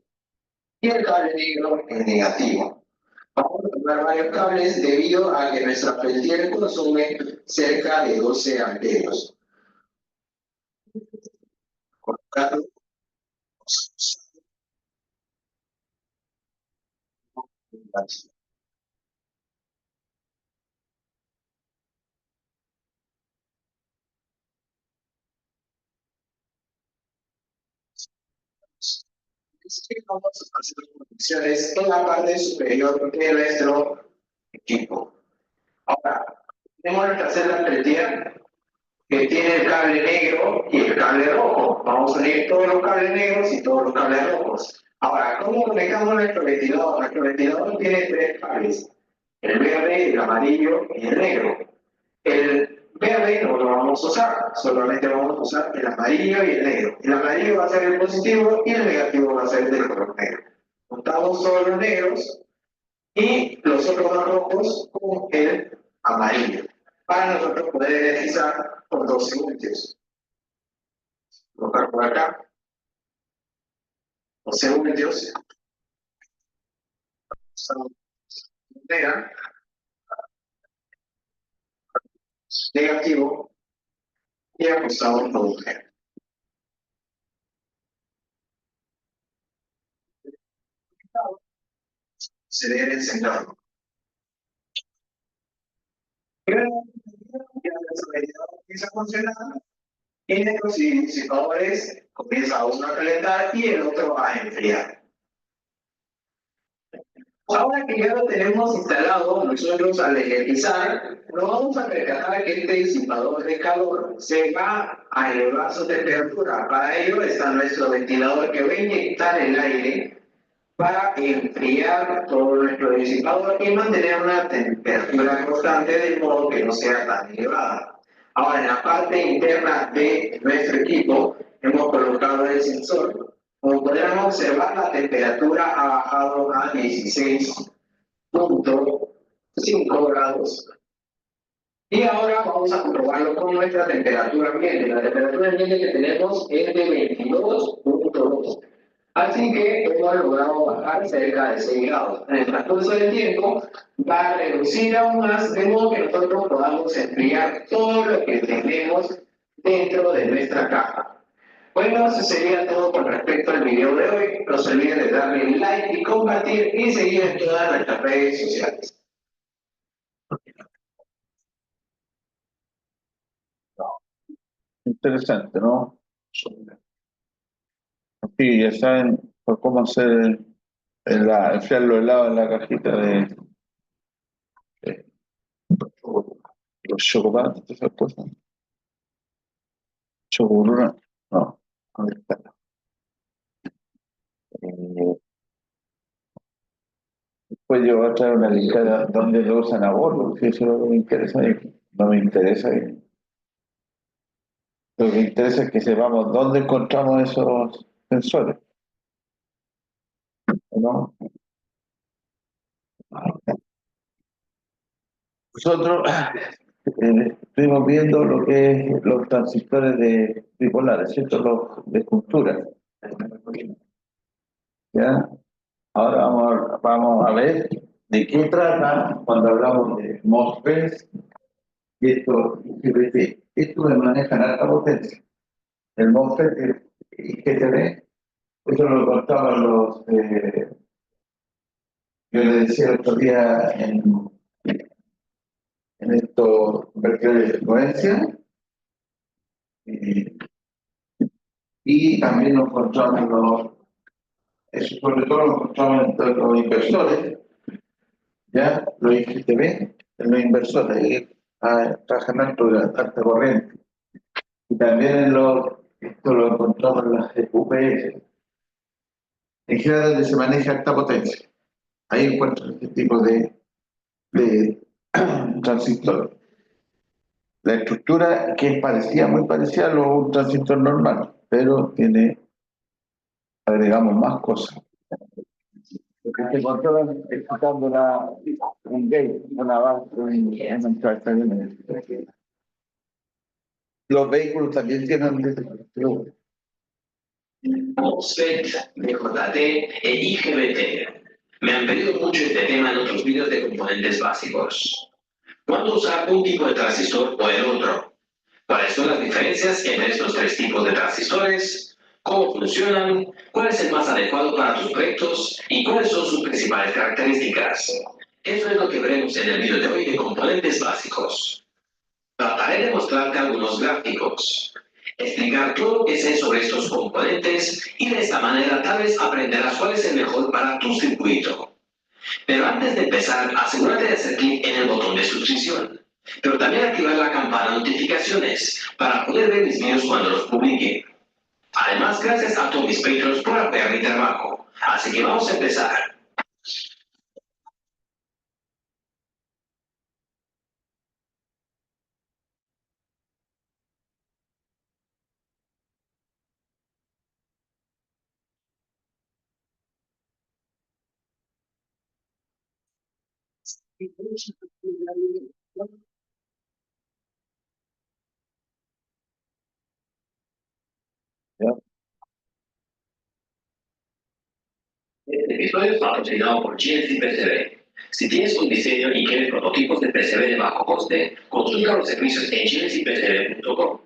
y el cable negro en negativo. Vamos a tomar varios cables debido a que nuestra peltier consume cerca de 12 amperios. Colocarlo. Vamos a hacer conexiones en la parte superior de nuestro equipo. Ahora, tenemos nuestra celda peltier que tiene el cable negro y el cable rojo. Vamos a unir todos los cables negros y todos los cables rojos. Ahora, ¿cómo conectamos nuestro ventilador? Nuestro ventilador tiene 3 cables: el verde, el amarillo y el negro. El verde no lo vamos a usar, solamente vamos a usar el amarillo y el negro. El amarillo va a ser el positivo y el negativo va a ser el del color negro. Juntamos todos los negros y los otros dos rojos con el amarillo, para nosotros poder energizar por 12 voltios. Colocar por acá 12 voltios. Negativo y ajustamos por un negro. Se debe encender. Empieza a funcionar y los disipadores comienza uno a calentar y el otro a enfriar. Ahora que ya lo tenemos instalado, nosotros al energizar, nos vamos a percatar que este disipador de calor se va a elevar su temperatura. Para ello está nuestro ventilador que va a inyectar el aire va a enfriar todo nuestro disipador y mantener una temperatura constante de modo que no sea tan elevada. Ahora, en la parte interna de nuestro equipo hemos colocado el sensor. Como podrán observar, la temperatura ha bajado a 16.5 grados. Y ahora vamos a comprobarlo con nuestra temperatura ambiente. La temperatura ambiente que tenemos es de 22.2. Así que hemos logrado bajar cerca de 6 grados. En el transcurso del tiempo va a reducir aún más, de modo que nosotros podamos enfriar todo lo que tenemos dentro de nuestra caja. Bueno, eso sería todo con respecto al video de hoy. No se olviden de darle like y compartir y seguir en todas nuestras redes sociales. Interesante, ¿no? Sí, ya saben por cómo hacer enfriar los helados en la cajita de los chocolates, todas esas cosas. Chocolate, no, ¿dónde está? Después yo voy a traer una lista de dónde lo usan a bordo, si eso es lo que me interesa, no me interesa. Lo que me interesa es que sepamos dónde encontramos esos sensores, ¿no? Nosotros estuvimos viendo lo que es los transistores de bipolares, ¿cierto? Los de cultura. ¿Ya? Ahora vamos a ver de qué trata cuando hablamos de MOSFETs y estos IGBT. Esto me manejan alta potencia. El MOSFET IGBT, eso lo contaban yo le decía el otro día en estos vertederos de frecuencia, y también nos encontramos sobre todo lo encontramos entre los inversores, ya los IGTV, los inversores, ahí trabajan alto de alta corriente. Y también esto lo encontramos en las UPS, en general donde se maneja alta potencia. Ahí encuentran este tipo de transistores. La estructura que es parecida, muy parecida a un transistor normal, pero agregamos más cosas. Lo que se controla explicando un gate, una base, los vehículos también tienen MOSFET, DJT e IGBT. Me han pedido mucho este tema en otros vídeos de componentes básicos. ¿Cuándo usar un tipo de transistor o el otro? ¿Cuáles son las diferencias entre estos tres tipos de transistores? ¿Cómo funcionan? ¿Cuál es el más adecuado para tus proyectos? ¿Y cuáles son sus principales características? Eso es lo que veremos en el video de hoy de componentes básicos. Trataré de mostrarte algunos gráficos, explicar todo lo que sé sobre estos componentes y de esta manera tal vez aprenderás cuál es el mejor para tu circuito. Pero antes de empezar, asegúrate de hacer clic en el botón de suscripción, pero también activar la campana de notificaciones para poder ver mis videos cuando los publique. Además, gracias a todos mis Patreons por apoyar mi trabajo. Así que vamos a empezar. Este episodio está patrocinado por GNC PCB. Si tienes un diseño y quieres prototipos de PCB de bajo coste, consulta los servicios en gnccpcb.com.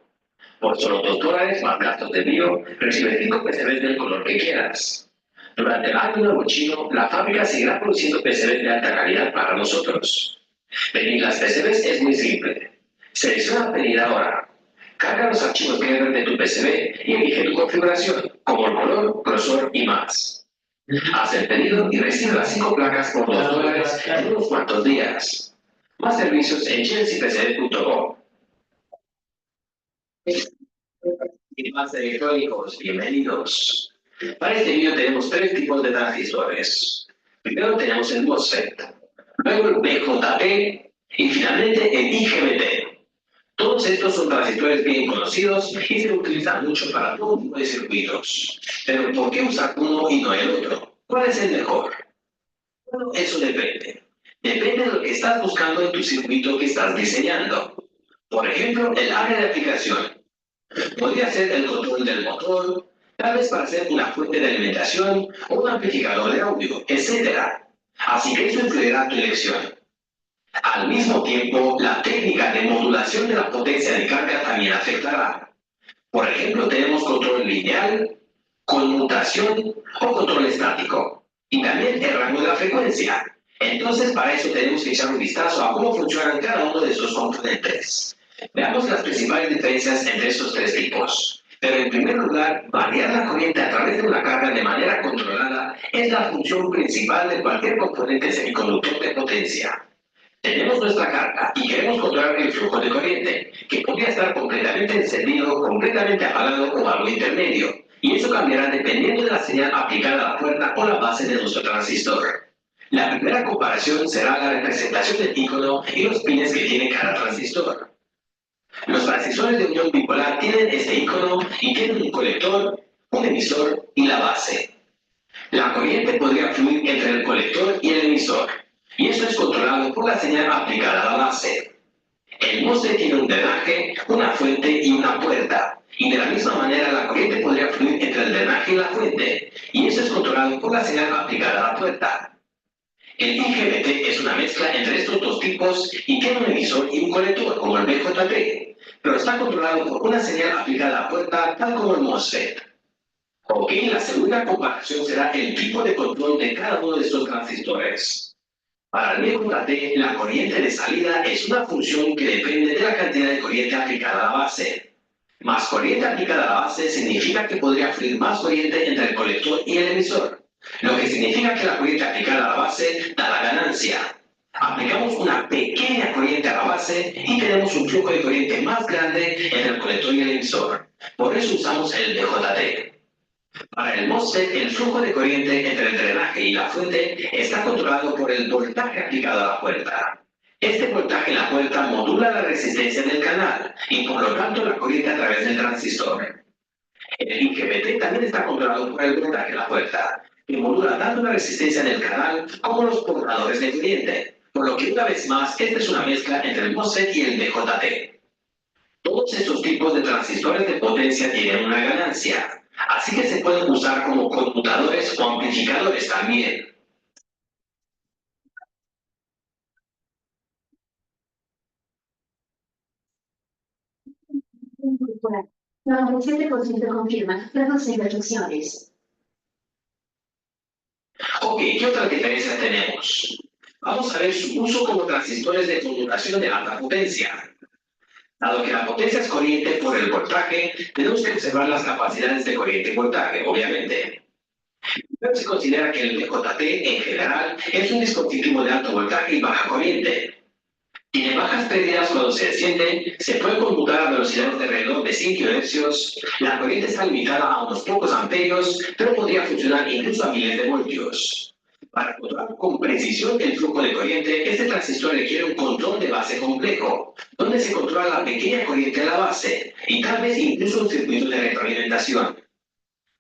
Por solo $2 más gastos de envío, recibe 5 PCBs del color que quieras. Durante el año nuevo chino, la fábrica seguirá produciendo PCBs de alta calidad para nosotros. Pedir las PCBs es muy simple. Selecciona pedir ahora. Carga los archivos Gerber de tu PCB y elige tu configuración, como el color, grosor y más. Haz el pedido y recibe las 5 placas por $2 en unos cuantos días. Más servicios en gnccpcb.com. Y más electrónicos, bienvenidos. Para este video tenemos tres tipos de transistores. Primero tenemos el MOSFET, luego el BJT y finalmente el IGBT. Todos estos son transistores bien conocidos y se utilizan mucho para todo tipo de circuitos. Pero ¿por qué usar uno y no el otro? ¿Cuál es el mejor? Bueno, eso depende. Depende de lo que estás buscando en tu circuito que estás diseñando. Por ejemplo, el área de aplicación. Podría ser el control del motor, tal vez para hacer una fuente de alimentación o un amplificador de audio, etc. Así que eso influirá tu elección. Al mismo tiempo, la técnica de modulación de la potencia de carga también afectará. Por ejemplo, tenemos control lineal, conmutación o control estático. Y también el rango de la frecuencia. Entonces, para eso tenemos que echar un vistazo a cómo funcionan cada uno de esos componentes. Veamos las principales diferencias entre estos tres tipos. Pero en primer lugar, variar la corriente a través de una carga de manera controlada es la función principal de cualquier componente semiconductor de potencia. Tenemos nuestra carga y queremos controlar el flujo de corriente, que podría estar completamente encendido, completamente apagado o algo intermedio. Y eso cambiará dependiendo de la señal aplicada a la puerta o la base de nuestro transistor. La primera comparación será la representación del ícono y los pines que tiene cada transistor. Los transistores de unión bipolar tienen este ícono y tienen un colector, un emisor y la base. La corriente podría fluir entre el colector y el emisor, y eso es controlado por la señal aplicada a la base. El MOSFET tiene un drenaje, una fuente y una puerta, y de la misma manera la corriente podría fluir entre el drenaje y la fuente, y eso es controlado por la señal aplicada a la puerta. El IGBT es una mezcla entre estos dos tipos y tiene un emisor y un colector como el BJT, pero está controlado por una señal aplicada a la puerta tal como el MOSFET. Ok, la segunda comparación será el tipo de control de cada uno de estos transistores. Para el BJT, la corriente de salida es una función que depende de la cantidad de corriente aplicada a la base. Más corriente aplicada a la base significa que podría fluir más corriente entre el colector y el emisor, lo que significa que la corriente aplicada a la base da la ganancia. Aplicamos una pequeña corriente a la base y tenemos un flujo de corriente más grande entre el colector y el emisor. Por eso usamos el BJT. Para el MOSFET, el flujo de corriente entre el drenaje y la fuente está controlado por el voltaje aplicado a la puerta. Este voltaje en la puerta modula la resistencia del canal y por lo tanto la corriente a través del transistor. El IGBT también está controlado por el voltaje en la puerta, que modula tanto la resistencia del canal como los portadores de corriente, por lo que una vez más esta es una mezcla entre el MOSFET y el BJT. Todos estos tipos de transistores de potencia tienen una ganancia, así que se pueden usar como conmutadores o amplificadores también. La 97% confirma las dos instrucciones. Ok, ¿qué otras diferencias tenemos? Vamos a ver su uso como transistores de conmutación de alta potencia. Dado que la potencia es corriente por el voltaje, tenemos que observar las capacidades de corriente y voltaje, obviamente. Pero se considera que el BJT en general es un dispositivo de alto voltaje y baja corriente. Tiene bajas pérdidas cuando se enciende, se puede computar a velocidades de alrededor de 100 kHz, la corriente está limitada a unos pocos amperios, pero podría funcionar incluso a miles de voltios. Para controlar con precisión el flujo de corriente, este transistor requiere un control de base complejo, donde se controla la pequeña corriente de la base, y tal vez incluso un circuito de retroalimentación.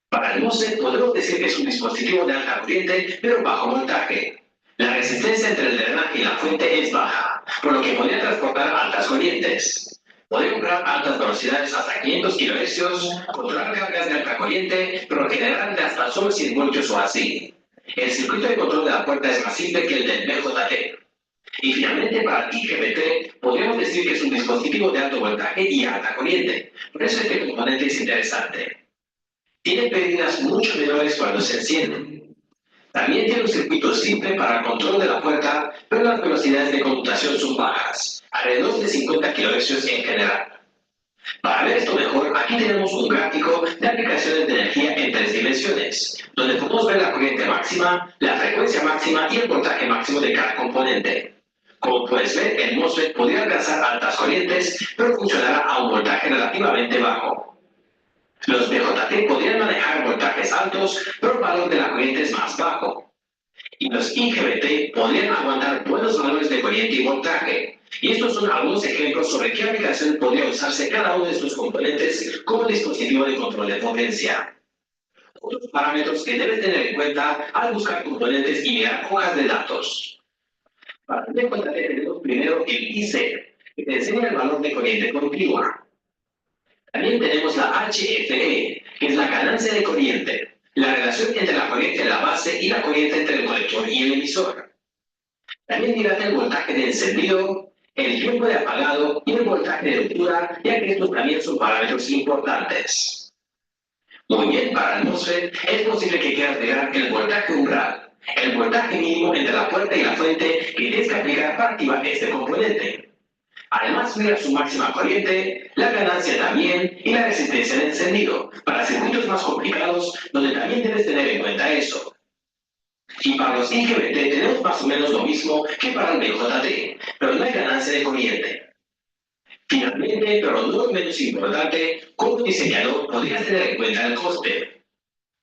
Para el MOSFET podemos decir que es un dispositivo de alta corriente, pero bajo voltaje. La resistencia entre el drenaje y la fuente es baja, por lo que podría transportar altas corrientes. Puede comprar altas velocidades hasta 500 kHz, controlar cargas de alta corriente, pero generar de hasta solo 100 voltios o así. El circuito de control de la puerta es más simple que el del BJT. Y finalmente, para el IGBT, podríamos decir que es un dispositivo de alto voltaje y alta corriente. Por eso este componente es interesante. Tiene pérdidas mucho menores cuando se enciende. También tiene un circuito simple para el control de la puerta, pero las velocidades de conmutación son bajas, alrededor de 50 kHz en general. Para ver esto mejor, aquí tenemos un gráfico de aplicaciones de energía en 3 dimensiones, donde podemos ver la corriente máxima, la frecuencia máxima y el voltaje máximo de cada componente. Como puedes ver, el MOSFET podría alcanzar altas corrientes, pero funcionará a un voltaje relativamente bajo. Los BJT podrían manejar voltajes altos, pero el valor de la corriente es más bajo. Y los IGBT podrían aguantar buenos valores de corriente y voltaje. Y estos son algunos ejemplos sobre qué aplicación podría usarse cada uno de estos componentes como dispositivo de control de potencia. Otros parámetros que debes tener en cuenta al buscar componentes y mirar hojas de datos. Para tener en cuenta que tenemos primero el IC, que te enseña el valor de corriente continua. También tenemos la HFE, que es la ganancia de corriente, la relación entre la corriente de la base y la corriente entre el colector y el emisor. También dirás el voltaje de encendido, el tiempo de apagado y el voltaje de ruptura, ya que estos también son parámetros importantes. Muy bien, para el MOSFET es posible que quieras mirar el voltaje umbral, el voltaje mínimo entre la puerta y la fuente que tienes que aplicar para activar este componente. Además, mira su máxima corriente, la ganancia también y la resistencia de encendido, para circuitos más complicados, donde también debes tener en cuenta eso. Y para los IGBT tenemos más o menos lo mismo que para el BJT, pero no hay ganancia de corriente. Finalmente, pero no menos importante, como diseñador podrías tener en cuenta el coste.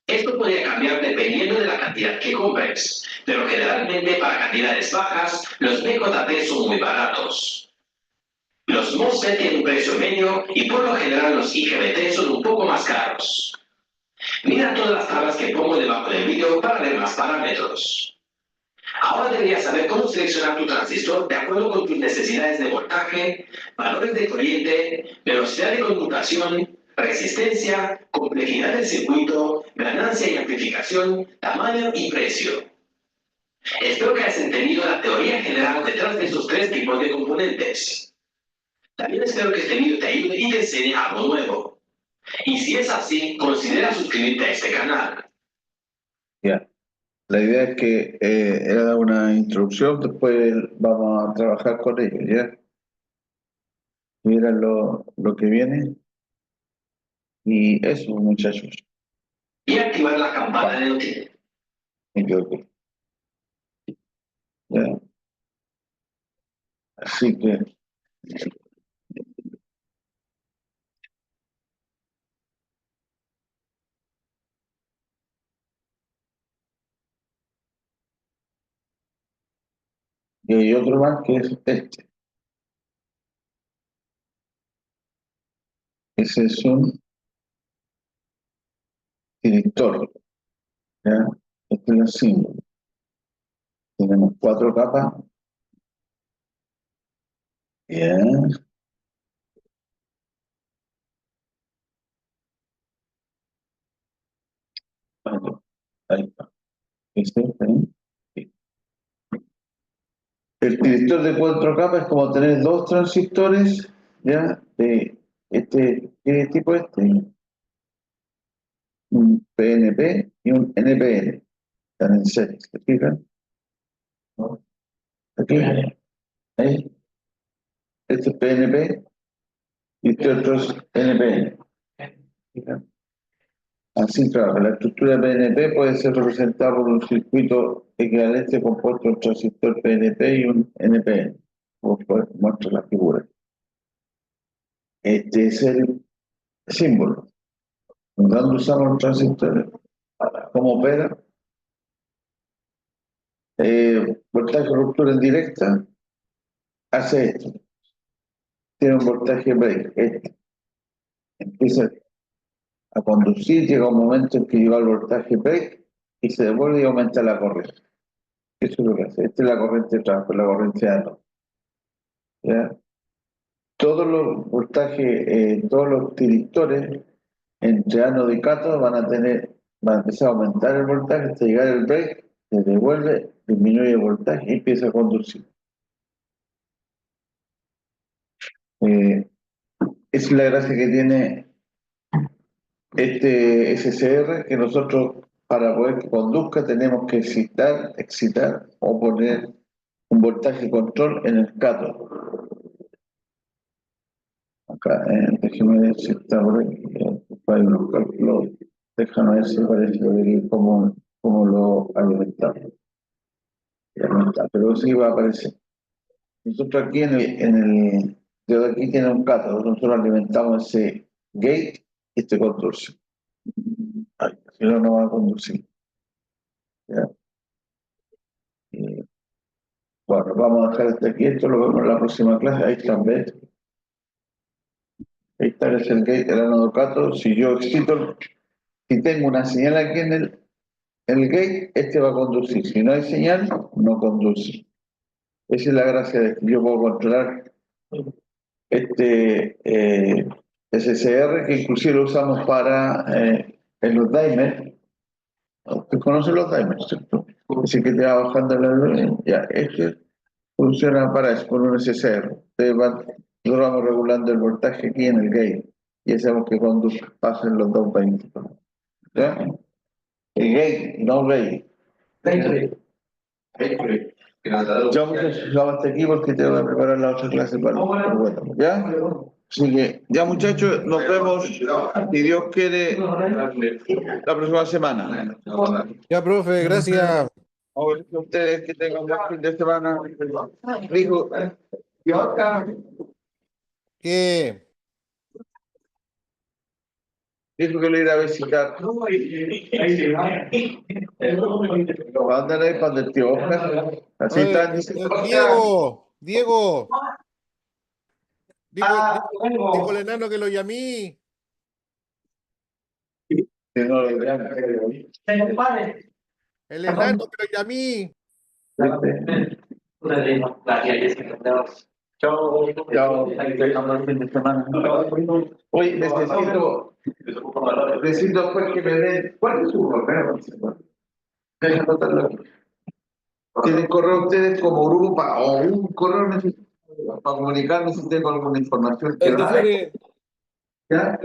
Esto podría cambiar dependiendo de la cantidad que compres, pero generalmente para cantidades bajas, los BJT son muy baratos. Los MOSFET tienen un precio medio y por lo general los IGBT son un poco más caros. Mira todas las tablas que pongo debajo del vídeo para ver más parámetros. Ahora deberías saber cómo seleccionar tu transistor de acuerdo con tus necesidades de voltaje, valores de corriente, velocidad de conmutación, resistencia, complejidad del circuito, ganancia y amplificación, tamaño y precio. Espero que hayas entendido la teoría general detrás de estos tres tipos de componentes. También espero que este video te ayude y te enseñe algo nuevo. Y si es así, considera suscribirte a este canal. Ya. La idea es que era una introducción, después vamos a trabajar con ello, ¿ya? Miren lo que viene. Y eso, muchachos. Y activar la campana de notificaciones. Me equivoqué. Ya. Así que... Y hay otro más que es este. Ese es un director. ¿Ya? Este es el símbolo. Tenemos 4 capas. Ya. Ahí está. Este, ¿eh? Sí. El director de 4 capas es como tener 2 transistores, ¿ya? De ¿qué tipo es este? Un PNP y un NPN. Están en serie, ¿se fijan? ¿No? Aquí, ahí. Este es PNP y este otro es NPN. ¿Fijan? Así, claro, la estructura PNP puede ser representada por un circuito equivalente compuesto de un transistor PNP y un NPN, como muestra la figura. Este es el símbolo. Cuando usamos los transistores, ¿cómo opera? Voltaje ruptura en directa, hace esto. Tiene un voltaje break, este. Empieza a conducir, llega un momento en que llega el voltaje break y se devuelve y aumenta la corriente. Eso es lo que hace. Esta es la corriente transfer, la corriente ánodo. ¿Ya? Todos los voltajes, todos los directores entre ánodo y cátodo van a empezar a aumentar el voltaje hasta llegar el break, se devuelve, disminuye el voltaje y empieza a conducir. Es la gracia que tiene este SCR, que nosotros para poder que conduzca tenemos que excitar o poner un voltaje control en el cátodo. Acá, déjeme ver si está por aquí, para los cálculos, déjame ver si parece cómo lo alimentamos. Pero sí va a aparecer. Nosotros aquí yo de aquí tiene un cátodo, nosotros alimentamos ese gate este conduce. Ay, si no, no va a conducir. ¿Ya? Y, bueno, vamos a dejar hasta aquí. Esto lo vemos en la próxima clase. Ahí están, ¿ves? Ahí está el gate, el ánodo cátodo. Si yo excito, si tengo una señal aquí en el gate, este va a conducir. Si no hay señal, no conduce. Esa es la gracia de que yo puedo controlar este SCR, que inclusive lo usamos para en los dimers. ¿Usted conoce los dimers, cierto? Así que te va bajando ya, este funciona para eso, con un SCR. Nosotros vamos regulando el voltaje aquí en el gate y hacemos que cuando pasen los 220. ¿Ya? El gate, no gate. Ya muchachos, vamos hasta aquí porque tengo que preparar la otra clase para bueno, ¿ya? Así que, ya muchachos, nos vemos, si Dios quiere, la próxima semana. Ya, profe, gracias. Ahora que ustedes que tengan un buen fin de semana. Dijo, ¿Qué? dijo que lo irá a visitar. Lo mandan ahí para el tío Oscar. Así Oye, están diciendo. Diego. Dijo el enano que lo llamé. Que no lo vean. El enano que lo llamé. Chao, dejamos el fin de semana. Hoy necesito después que me den. ¿Cuál es su correo? Deja anotarlo aquí. ¿Tienen correo ustedes como grupo o un correo necesito para comunicarme si tengo alguna información que El de dar? Fede. ¿Ya?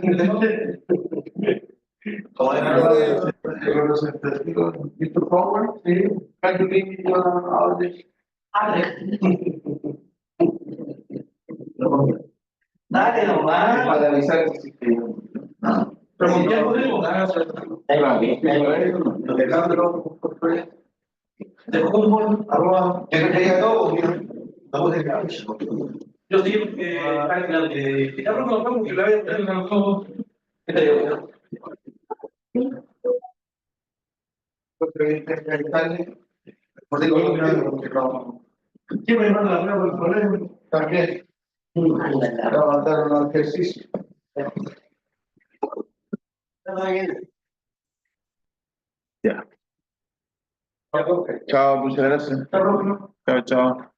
Mr. Forward, sí. Can you give me all this? Dale nomás. Para avisar que sí. Pero ya podemos. Alejandro, De fútbol, arroba. Yo digo que ya pronto nos vemos, que la vaya a tener con nosotros. Siempre me manda la prueba por correo. también. Va a mandar un ejercicio. Ya. Chao, muchas gracias. Chao, chao.